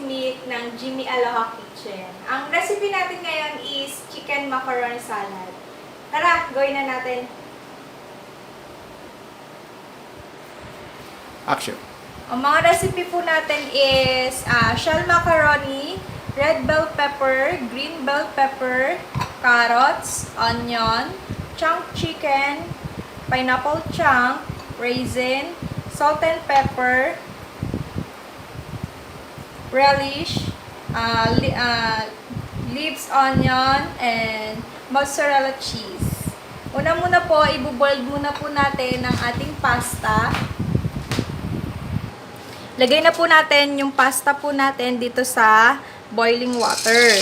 Meat ng Jimmy Aloha Kitchen. Ang recipe natin ngayon is chicken macaroni salad. Tara, gawin na natin. Action. Ang mga recipe po natin is shell macaroni, red bell pepper, green bell pepper, carrots, onion, chunk chicken, pineapple chunk, raisin, salt and pepper, relish, leaves onion, and mozzarella cheese. Una muna po, ibuboil muna po natin ang ating pasta. Lagay na po natin yung pasta po natin dito sa boiling water.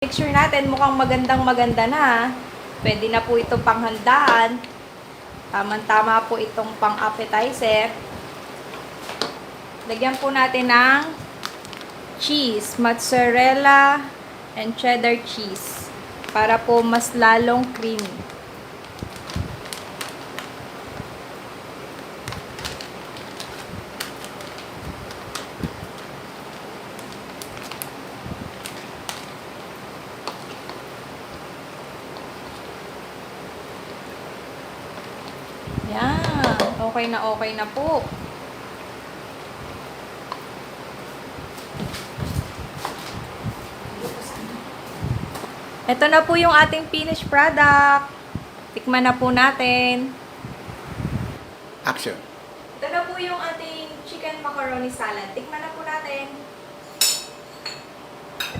Picture natin, mukhang magandang-maganda na. Pwede na po ito panghandaan. Tama-tama po itong pang-appetizer. Lagyan po natin ng cheese, mozzarella, and cheddar cheese. Para po mas lalong creamy. Yan. Okay na po. Ito na po yung ating finished product. Tikman na po natin. Action. Ito na po yung ating chicken macaroni salad. Tikman na po natin.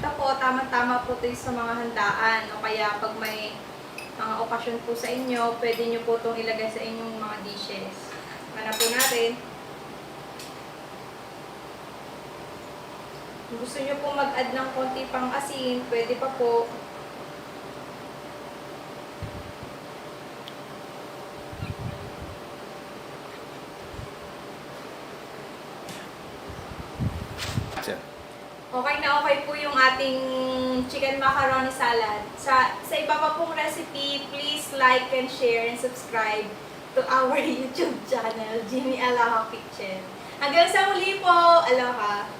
Ito po, tama-tama po ito sa mga handaan. O kaya pag may mga okasyon po sa inyo, pwede nyo po itong ilagay sa inyong mga dishes. Tikman na po natin. Kung gusto nyo po mag-add ng konti pang asin, pwede pa po. Action. Okay na okay po yung ating chicken macaroni salad. Sa iba pa pong recipe, please like and share and subscribe to our YouTube channel, Jimmy Aloha Kitchen. Hanggang sa muli po, aloha!